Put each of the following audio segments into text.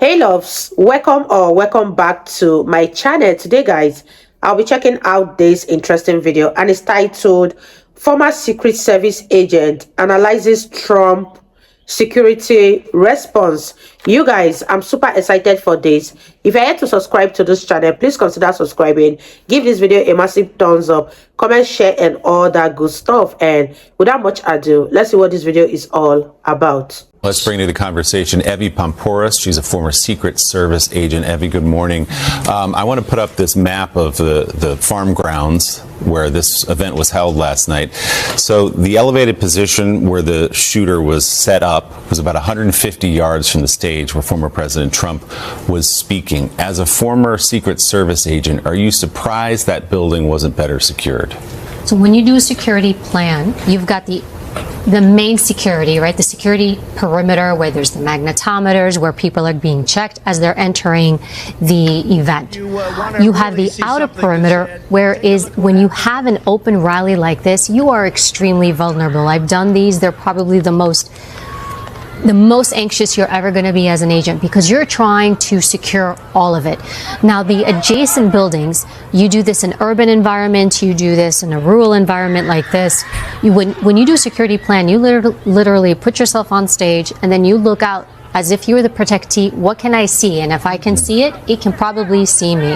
Hey loves, welcome back to my channel. Today guys, I'll be checking out this interesting video and it's titled Former Secret Service Agent Analyzes Trump Security Response. You guys, I'm super excited for this. If you're yet to subscribe to this channel, please consider subscribing. Give this video a massive thumbs up, comment, share, and all that good stuff. And without much ado, let's see what this video is all about. Let's bring to the conversation Evie Pomporis. She's a former Secret Service agent. Evie, good morning. I want to put up this map of the farm grounds where this event was held last night. So the elevated position where the shooter was set up was about 150 yards from the stage where former President Trump was speaking. As a former Secret Service agent, are you surprised that building wasn't better secured? So when you do a security plan, you've got the main security, right? The security perimeter where there's the magnetometers, where people are being checked as they're entering the event. You have the outer perimeter, when you have an open rally like this, you are extremely vulnerable. I've done these. They're probably the most anxious you're ever going to be as an agent because you're trying to secure all of it. Now, the adjacent buildings, you do this in urban environments, you do this in a rural environment like this. When you do a security plan, you literally put yourself on stage and then you look out as if you were the protectee. What can I see? And if I can see it, it can probably see me.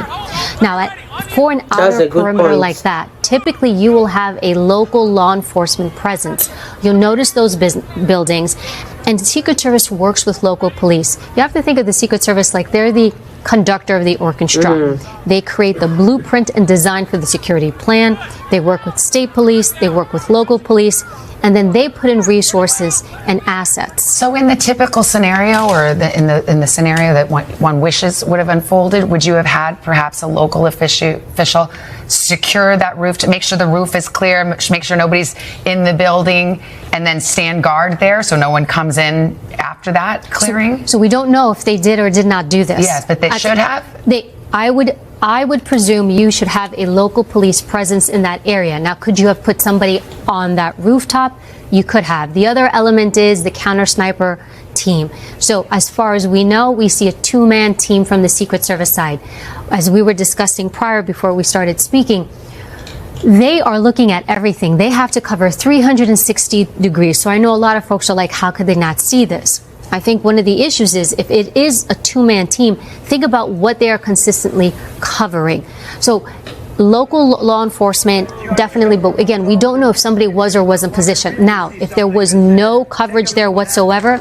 Now, for an outer perimeter like that, typically you will have a local law enforcement presence. You'll notice those buildings, and the Secret Service works with local police. You have to think of the Secret Service like they're the conductor of the orchestra. They create the blueprint and design for the security plan. They work with state police, they work with local police, and then they put in resources and assets. So in the typical scenario, or in the scenario that one wishes would have unfolded, would you have had perhaps a local official secure that roof to make sure the roof is clear, make sure nobody's in the building, and then stand guard there so no one comes in after that clearing? So we don't know if they did or did not do this. Yes, but they should have? I would presume you should have a local police presence in that area. Now, could you have put somebody on that rooftop? You could have. The other element is the counter sniper team. So as far as we know, we see a two-man team from the Secret Service side. As we were discussing prior before we started speaking, they are looking at everything. They have to cover 360 degrees. So I know a lot of folks are like, how could they not see this? I think one of the issues is if it is a two-man team, think about what they are consistently covering. So local law enforcement, definitely, but again, we don't know if somebody was or wasn't positioned. Now, if there was no coverage there whatsoever,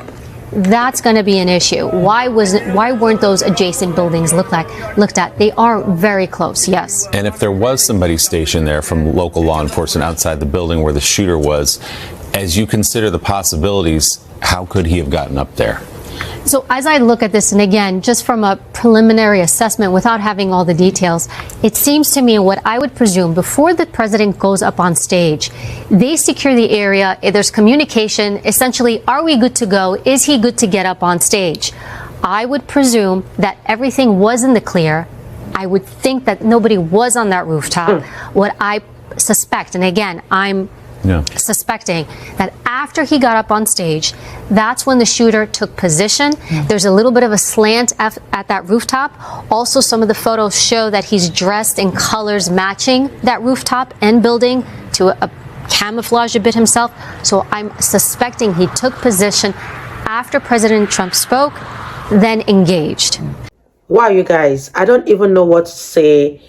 that's going to be an issue. Why weren't those adjacent buildings looked at? They are very close, yes. And if there was somebody stationed there from local law enforcement outside the building where the shooter was, as you consider the possibilities, how could he have gotten up there? So as I look at this, and again, just from a preliminary assessment without having all the details, it seems to me what I would presume before the president goes up on stage, they secure the area. There's communication. Essentially, are we good to go? Is he good to get up on stage? I would presume that everything was in the clear. I would think that nobody was on that rooftop. What I suspect, and again, I'm suspecting that after he got up on stage, that's when the shooter took position. There's a little bit of a slant at that rooftop. Also, some of the photos show that he's dressed in colors matching that rooftop and building to camouflage a bit himself. So I'm suspecting he took position after President Trump spoke, then engaged. Wow, you guys, I don't even know what to say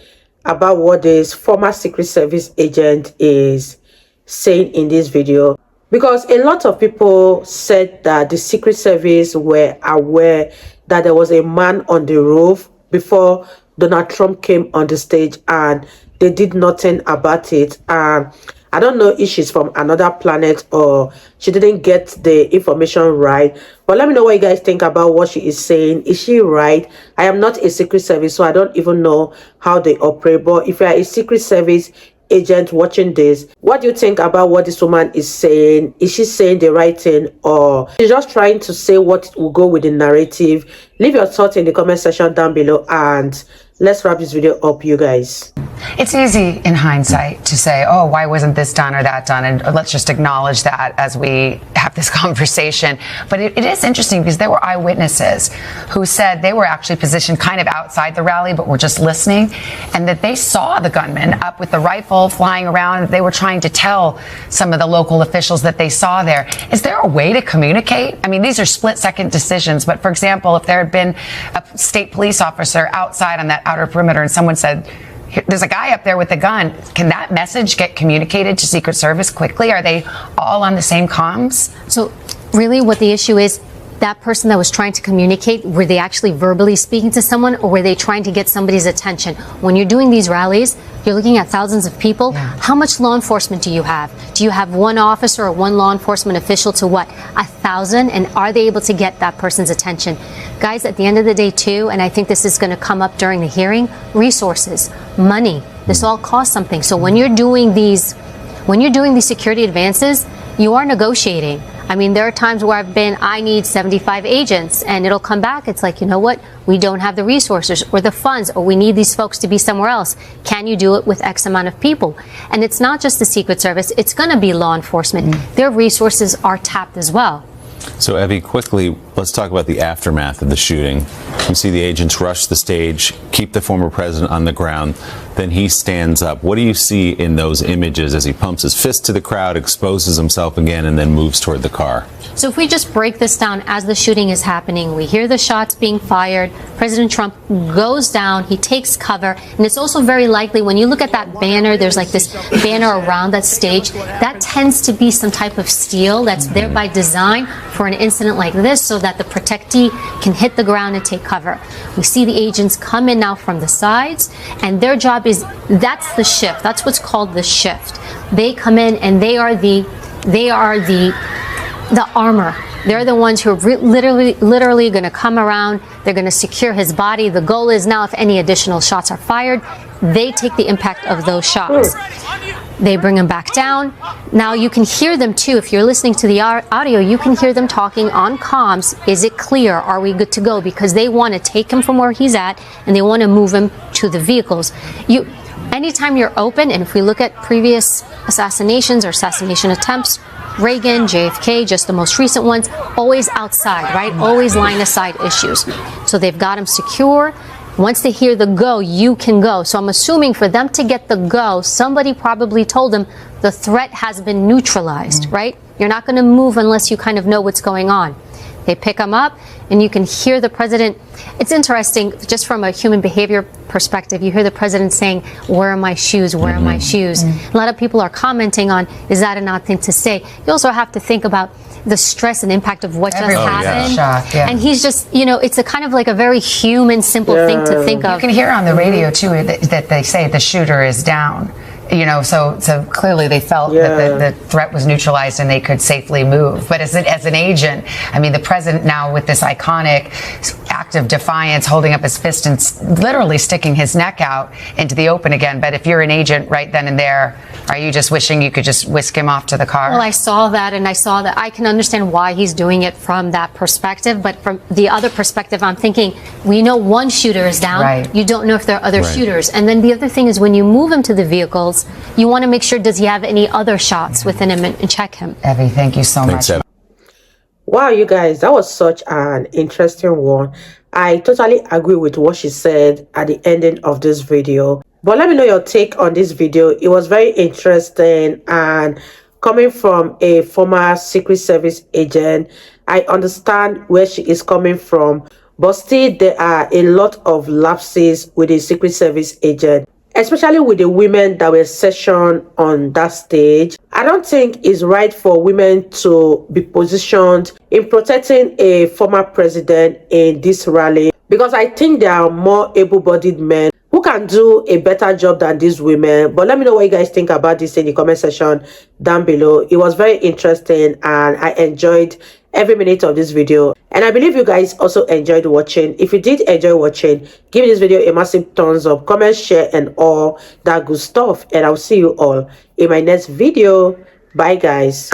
about what this former Secret Service agent is saying in this video, because a lot of people said that the Secret Service were aware that there was a man on the roof before Donald Trump came on the stage and they did nothing about it. And I don't know if she's from another planet or she didn't get the information right, but let me know what you guys think about what she is saying. Is she right? I am not a Secret Service, so I don't even know how they operate, but if you are a Secret Service agent watching this, what do you think about what this woman is saying? Is she saying the right thing, or she's just trying to say what will go with the narrative? Leave your thoughts in the comment section down below and let's wrap this video up, you guys. It's easy in hindsight to say, oh, why wasn't this done or that done? And let's just acknowledge that as we have this conversation. But it is interesting because there were eyewitnesses who said they were actually positioned kind of outside the rally, but were just listening, and that they saw the gunman up with the rifle flying around. They were trying to tell some of the local officials that they saw there. Is there a way to communicate? I mean, these are split-second decisions, but for example, if there had been a state police officer outside on that outer perimeter and someone said, there's a guy up there with a gun, can that message get communicated to Secret Service quickly? Are they all on the same comms? So really what the issue is, that person that was trying to communicate, were they actually verbally speaking to someone, or were they trying to get somebody's attention? When you're doing these rallies, you're looking at thousands of people. Yeah. How much law enforcement do you have? Do you have one officer or one law enforcement official to what? 1,000? And are they able to get that person's attention? Guys, at the end of the day too, and I think this is going to come up during the hearing, resources, money, this all costs something. So when you're doing these security advances, you are negotiating. I mean, there are times where I need 75 agents, and it'll come back. It's like, you know what? We don't have the resources or the funds, or we need these folks to be somewhere else. Can you do it with X amount of people? And it's not just the Secret Service. It's going to be law enforcement. Their resources are tapped as well. So, Evie, quickly, let's talk about the aftermath of the shooting. You see the agents rush the stage, keep the former president on the ground, then he stands up. What do you see in those images as he pumps his fist to the crowd, exposes himself again, and then moves toward the car? So if we just break this down, as the shooting is happening, we hear the shots being fired. President Trump goes down, he takes cover, and it's also very likely when you look at that banner, there's like this banner around that stage, that tends to be some type of steel that's there by design for an incident like this, so that the protectee can hit the ground and take cover. We see the agents come in now from the sides, and their job is, that's the shift. That's what's called the shift. They come in and they are the armor. They're the ones who are literally going to come around. They're going to secure his body. The goal is now, if any additional shots are fired, they take the impact of those shots. They bring him back down. Now you can hear them too. If you're listening to the audio, you can hear them talking on comms. Is it clear? Are we good to go? Because they want to take him from where he's at, and they want to move him to the vehicles. Anytime you're open, and if we look at previous assassinations or assassination attempts, Reagan, JFK, just the most recent ones, always outside, right? Always line of sight issues. So they've got him secure. Once they hear the go, you can go. So I'm assuming for them to get the go, somebody probably told them the threat has been neutralized, right? You're not going to move unless you kind of know what's going on. They pick him up, and you can hear the president. It's interesting, just from a human behavior perspective, you hear the president saying, where are my shoes? Where are my shoes? A lot of people are commenting on, is that an odd thing to say? You also have to think about the stress and impact of what just happened. Yeah. And he's just, it's a kind of like a very human, simple thing to think of. You can hear on the radio, too, that they say the shooter is down. So clearly they felt that the threat was neutralized and they could safely move. But as an agent, I mean, the president now with this iconic act of defiance, holding up his fist and literally sticking his neck out into the open again. But if you're an agent right then and there, are you just wishing you could just whisk him off to the car? Well, I saw that, and I can understand why he's doing it from that perspective. But from the other perspective, I'm thinking, we know one shooter is down. Right. You don't know if there are other shooters. And then the other thing is, when you move him to the vehicles, you want to make sure, does he have any other shots within him, and check him. Evie, thank you so much. Wow, you guys, that was such an interesting one. I totally agree with what she said at the ending of this video. But let me know your take on this video. It was very interesting, and coming from a former Secret Service agent, I understand where she is coming from. But still, there are a lot of lapses with a Secret Service agent, especially with the women that were sessioned on that stage. I don't think it's right for women to be positioned in protecting a former president in this rally, because I think there are more able-bodied men who can do a better job than these women. But let me know what you guys think about this in the comment section down below. It was very interesting, and I enjoyed every minute of this video, and I believe you guys also enjoyed watching. If you did enjoy watching, give this video a massive thumbs up, comment, share, and all that good stuff, and I'll see you all in my next video. Bye guys.